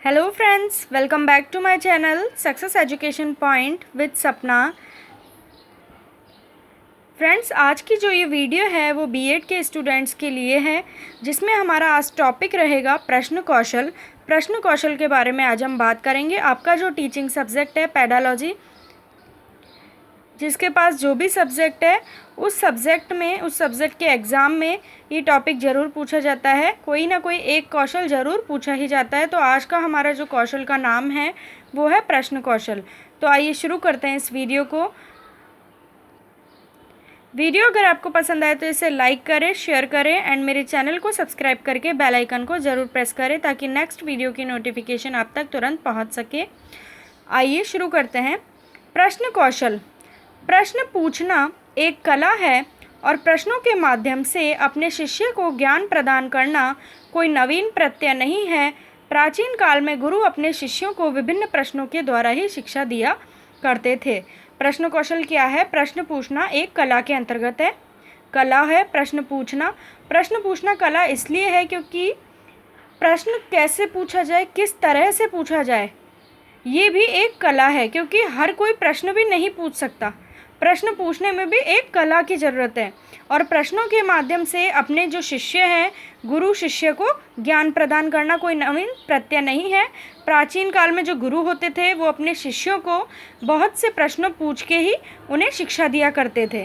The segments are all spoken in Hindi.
Hello friends, welcome back to my channel success education point with Sapna. Friends, आज की जो ये वीडियो है वो बीएड के स्टूडेंट्स के लिए है, जिसमें हमारा आज टॉपिक रहेगा प्रश्न कौशल। प्रश्न कौशल के बारे में आज हम बात करेंगे। आपका जो टीचिंग सब्जेक्ट है पेडालॉजी, जिसके पास जो भी सब्जेक्ट है उस सब्जेक्ट के एग्ज़ाम में ये टॉपिक ज़रूर पूछा जाता है। कोई ना कोई एक कौशल ज़रूर पूछा ही जाता है। तो आज का हमारा जो कौशल का नाम है वो है प्रश्न कौशल। तो आइए शुरू करते हैं इस वीडियो को। वीडियो अगर आपको पसंद आए तो इसे लाइक करें, शेयर करें एंड मेरे चैनल को सब्सक्राइब करके बेल आइकन को ज़रूर प्रेस करें ताकि नेक्स्ट वीडियो की नोटिफिकेशन आप तक तुरंत पहुँच सके। आइए शुरू करते हैं। प्रश्न कौशल। प्रश्न पूछना एक कला है और प्रश्नों के माध्यम से अपने शिष्य को ज्ञान प्रदान करना कोई नवीन प्रत्यय नहीं है। प्राचीन काल में गुरु अपने शिष्यों को विभिन्न प्रश्नों के द्वारा ही शिक्षा दिया करते थे। प्रश्न कौशल क्या है? प्रश्न पूछना एक कला के अंतर्गत है। कला है प्रश्न पूछना। प्रश्न पूछना कला इसलिए है क्योंकि प्रश्न कैसे पूछा जाए, किस तरह से पूछा जाए, ये भी एक कला है, क्योंकि हर कोई प्रश्न भी नहीं पूछ सकता। प्रश्न पूछने में भी एक कला की ज़रूरत है और प्रश्नों के माध्यम से अपने जो शिष्य हैं, गुरु शिष्य को ज्ञान प्रदान करना कोई नवीन प्रत्यय नहीं है। प्राचीन काल में जो गुरु होते थे वो अपने शिष्यों को बहुत से प्रश्न पूछ के ही उन्हें शिक्षा दिया करते थे।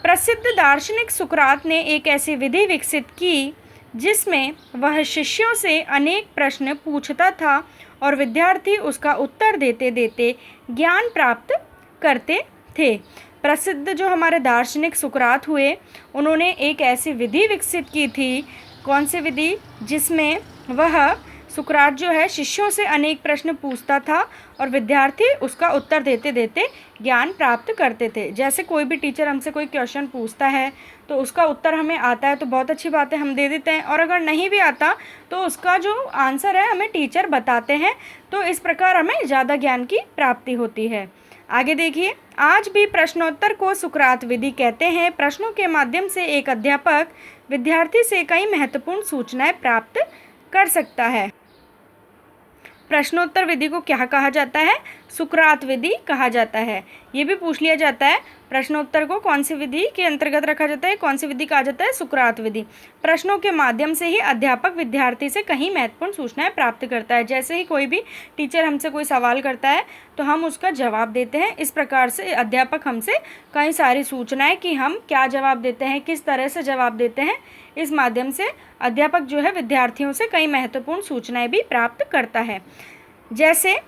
प्रसिद्ध दार्शनिक सुकरात ने एक ऐसी विधि विकसित की जिसमें वह शिष्यों से अनेक प्रश्न पूछता था और विद्यार्थी उसका उत्तर देते देते ज्ञान प्राप्त करते थे। प्रसिद्ध जो हमारे दार्शनिक सुकरात हुए, उन्होंने एक ऐसी विधि विकसित की थी। कौन सी विधि? जिसमें वह सुकरात जो है शिष्यों से अनेक प्रश्न पूछता था और विद्यार्थी उसका उत्तर देते देते ज्ञान प्राप्त करते थे। जैसे कोई भी टीचर हमसे कोई क्वेश्चन पूछता है तो उसका उत्तर हमें आता है तो बहुत अच्छी बात है, हम दे देते हैं, और अगर नहीं भी आता तो उसका जो आंसर है हमें टीचर बताते हैं। तो इस प्रकार हमें ज़्यादा ज्ञान की प्राप्ति होती है। आगे देखिए, आज भी प्रश्नोत्तर को सुकरात विधि कहते हैं। प्रश्नों के माध्यम से एक अध्यापक विद्यार्थी से कई महत्वपूर्ण सूचनाएं प्राप्त कर सकता है। प्रश्नोत्तर विधि को क्या कहा जाता है? सुकरात विधि कहा जाता है। ये भी पूछ लिया जाता है, प्रश्नोत्तर को कौन सी विधि के अंतर्गत रखा जाता है, कौन सी विधि कहा जाता है? सुकरात विधि। प्रश्नों के माध्यम से ही अध्यापक विद्यार्थी से कई महत्वपूर्ण सूचनाएं प्राप्त करता है। जैसे ही कोई भी टीचर हमसे कोई सवाल करता है तो हम उसका जवाब देते हैं। इस प्रकार से अध्यापक हमसे कई सारी सूचनाएं कि हम क्या जवाब देते हैं, किस तरह से जवाब देते हैं, इस माध्यम से अध्यापक जो है विद्यार्थियों से कई महत्वपूर्ण सूचनाएं भी प्राप्त करता है। जैसे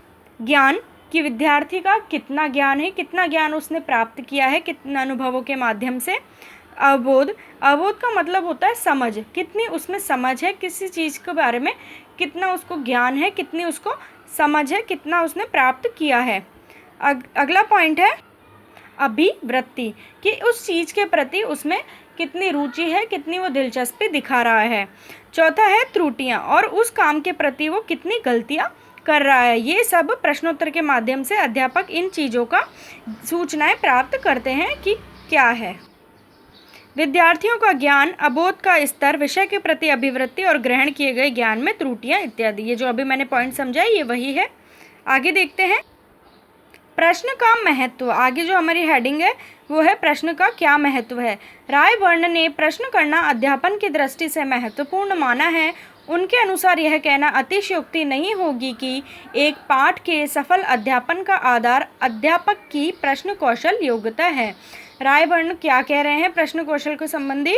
ज्ञान, कि विद्यार्थी का कितना ज्ञान है, कितना ज्ञान उसने प्राप्त किया है, कितने अनुभवों के माध्यम से। अवबोध, अवबोध का मतलब होता है समझ, कितनी उसमें समझ है किसी चीज़ के बारे में, कितना उसको ज्ञान है, कितनी उसको समझ है, कितना उसने प्राप्त किया है। अगला पॉइंट है अभिवृत्ति, कि उस चीज़ के प्रति उसमें कितनी रुचि है, कितनी वो दिलचस्पी दिखा रहा है। चौथा है त्रुटियाँ, और उस काम के प्रति वो कितनी गलतियाँ कर रहा है। ये सब प्रश्नोत्तर के माध्यम से अध्यापक इन चीज़ों का सूचनाएं प्राप्त करते हैं कि क्या है। विद्यार्थियों का ज्ञान, अबोध का स्तर, विषय के प्रति अभिवृत्ति और ग्रहण किए गए ज्ञान में त्रुटियां इत्यादि। ये जो अभी मैंने पॉइंट समझा ये वही है। आगे देखते हैं प्रश्न का महत्व। आगे जो हमारी हेडिंग है वो है प्रश्न का क्या महत्व है। रायबर्न ने प्रश्न करना अध्यापन की दृष्टि से महत्वपूर्ण माना है। उनके अनुसार यह कहना अतिशयोक्ति नहीं होगी कि एक पाठ के सफल अध्यापन का आधार अध्यापक की प्रश्न कौशल योग्यता है। रायबर्न क्या कह रहे हैं प्रश्न कौशल को संबंधी?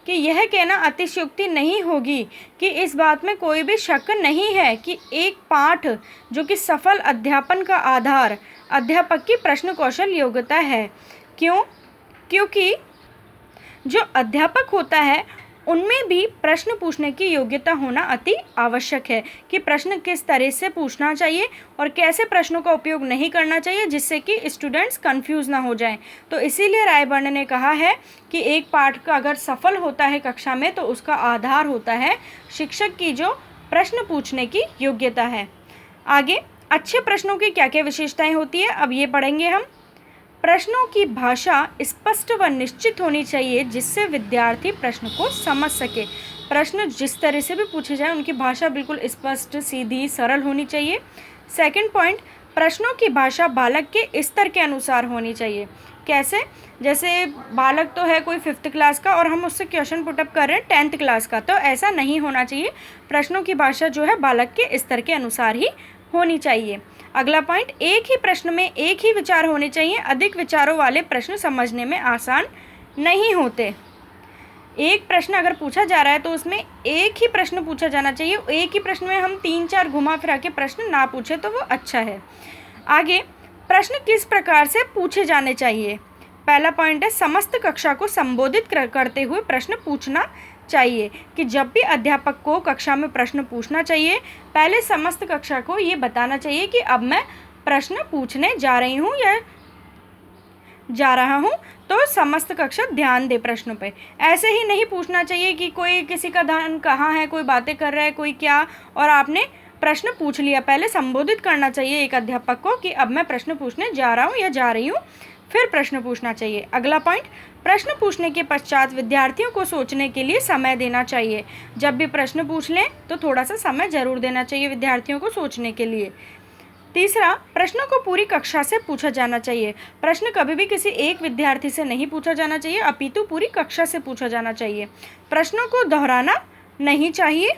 कि यह कहना अतिशयोक्ति नहीं होगी, कि इस बात में कोई भी शक नहीं है कि एक पाठ जो कि सफल अध्यापन का आधार अध्यापक की प्रश्न कौशल योग्यता है। क्यों? क्योंकि जो अध्यापक होता है उनमें भी प्रश्न पूछने की योग्यता होना अति आवश्यक है, कि प्रश्न किस तरह से पूछना चाहिए और कैसे प्रश्नों का उपयोग नहीं करना चाहिए जिससे कि स्टूडेंट्स कंफ्यूज ना हो जाएं। तो इसीलिए रायबर्न ने कहा है कि एक पाठ का अगर सफल होता है कक्षा में तो उसका आधार होता है शिक्षक की जो प्रश्न पूछने की योग्यता है। आगे अच्छे प्रश्नों की क्या क्या विशेषताएं होती है, अब ये पढ़ेंगे हम। प्रश्नों की भाषा स्पष्ट व निश्चित होनी चाहिए जिससे विद्यार्थी प्रश्न को समझ सके। प्रश्न जिस तरह से भी पूछे जाए उनकी भाषा बिल्कुल स्पष्ट, सीधी, सरल होनी चाहिए। सेकंड पॉइंट, प्रश्नों की भाषा बालक के स्तर के अनुसार होनी चाहिए। कैसे? जैसे बालक तो है कोई 5th क्लास का और हम उससे क्वेश्चन पुटअप कर रहे हैं 10th क्लास का, तो ऐसा नहीं होना चाहिए। प्रश्नों की भाषा जो है बालक के स्तर के अनुसार ही होनी चाहिए। अगला पॉइंट, एक ही प्रश्न में एक ही विचार होने चाहिए। अधिक विचारों वाले प्रश्न समझने में आसान नहीं होते। एक प्रश्न अगर पूछा जा रहा है तो उसमें एक ही प्रश्न पूछा जाना चाहिए। एक ही प्रश्न में हम 3-4 घुमा फिरा के प्रश्न ना पूछे तो वो अच्छा है। आगे, प्रश्न किस प्रकार से पूछे जाने चाहिए। पहला पॉइंट है, समस्त कक्षा को संबोधित करते हुए प्रश्न पूछना चाहिए। कि जब भी अध्यापक को कक्षा में प्रश्न पूछना चाहिए, पहले समस्त कक्षा को ये बताना चाहिए कि अब मैं प्रश्न पूछने जा रही हूँ या जा रहा हूँ, तो समस्त कक्षा ध्यान दे प्रश्नों पे। ऐसे ही नहीं पूछना चाहिए कि कोई किसी का ध्यान कहाँ है, कोई बातें कर रहा है, कोई क्या, और आपने प्रश्न पूछ लिया। पहले संबोधित करना चाहिए एक अध्यापक को कि अब मैं प्रश्न पूछने जा रहा हूँ या जा रही हूँ, फिर प्रश्न पूछना चाहिए। अगला पॉइंट, प्रश्न पूछने के पश्चात विद्यार्थियों को सोचने के लिए समय देना चाहिए। जब भी प्रश्न पूछ लें तो थोड़ा सा समय ज़रूर देना चाहिए विद्यार्थियों को सोचने के लिए। तीसरा, प्रश्नों को पूरी कक्षा से पूछा जाना चाहिए। प्रश्न कभी भी किसी एक विद्यार्थी से नहीं पूछा जाना चाहिए, अपितु पूरी कक्षा से पूछा जाना चाहिए। प्रश्नों को दोहराना नहीं चाहिए।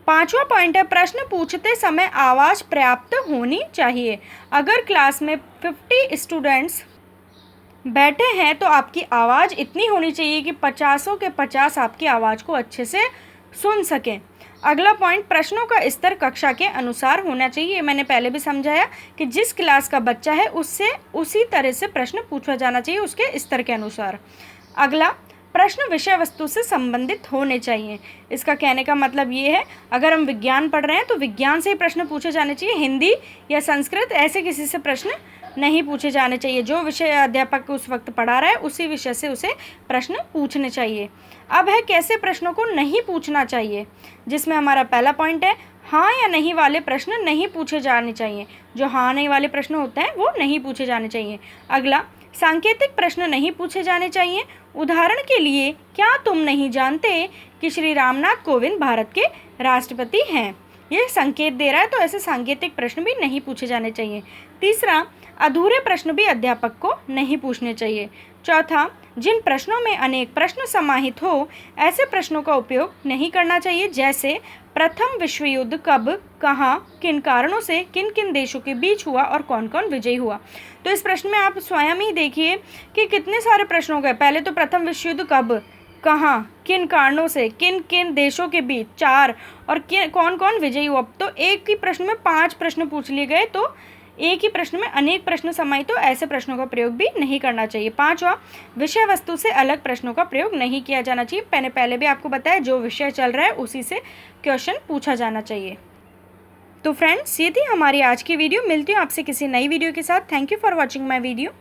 पांचवा पॉइंट है, प्रश्न पूछते समय आवाज़ पर्याप्त होनी चाहिए। अगर क्लास में 50 स्टूडेंट्स बैठे हैं तो आपकी आवाज़ इतनी होनी चाहिए कि 50 के 50 आपकी आवाज़ को अच्छे से सुन सकें। अगला पॉइंट, प्रश्नों का स्तर कक्षा के अनुसार होना चाहिए। ये मैंने पहले भी समझाया कि जिस क्लास का बच्चा है उससे उसी तरह से प्रश्न पूछा जाना चाहिए, उसके स्तर के अनुसार। अगला, प्रश्न विषय वस्तु से संबंधित होने चाहिए। इसका कहने का मतलब ये है, अगर हम विज्ञान पढ़ रहे हैं तो विज्ञान से ही प्रश्न पूछे जाने चाहिए। हिंदी या संस्कृत ऐसे किसी से प्रश्न नहीं पूछे जाने चाहिए। जो विषय अध्यापक उस वक्त पढ़ा रहा है उसी विषय से उसे प्रश्न पूछने चाहिए। अब है कैसे प्रश्नों को नहीं पूछना चाहिए, जिसमें हमारा पहला पॉइंट है, हाँ या नहीं वाले प्रश्न नहीं पूछे जाने चाहिए। जो हाँ नहीं वाले प्रश्न होते हैं वो नहीं पूछे जाने चाहिए। अगला, सांकेतिक प्रश्न नहीं पूछे जाने चाहिए। उदाहरण के लिए, क्या तुम नहीं जानते कि श्री रामनाथ कोविंद भारत के राष्ट्रपति हैं। ये संकेत दे रहा है, तो ऐसे सांकेतिक प्रश्न भी नहीं पूछे जाने चाहिए। तीसरा, अधूरे प्रश्न भी अध्यापक को नहीं पूछने चाहिए। चौथा, जिन प्रश्नों में अनेक प्रश्न समाहित हो ऐसे प्रश्नों का उपयोग नहीं करना चाहिए। जैसे प्रथम विश्व युद्ध कब, कहाँ, किन कारणों से, किन किन देशों के बीच हुआ और कौन कौन विजयी हुआ। तो इस प्रश्न में आप स्वयं ही देखिए कि कितने सारे प्रश्न हो गए। पहले तो प्रथम विश्व युद्ध कब, कहाँ, किन कारणों से, किन किन देशों के बीच 4, और कौन कौन विजयी हुआ। तो एक ही प्रश्न में 5 प्रश्न पूछ लिए गए, तो एक ही प्रश्न में अनेक प्रश्न समाहित, तो ऐसे प्रश्नों का प्रयोग भी नहीं करना चाहिए। पांचवा, विषय वस्तु से अलग प्रश्नों का प्रयोग नहीं किया जाना चाहिए। मैंने पहले भी आपको बताया, जो विषय चल रहा है उसी से क्वेश्चन पूछा जाना चाहिए। तो फ्रेंड्स, ये थी हमारी आज की वीडियो। मिलती हूँ आपसे किसी नई वीडियो के साथ। Thank you for watching my video.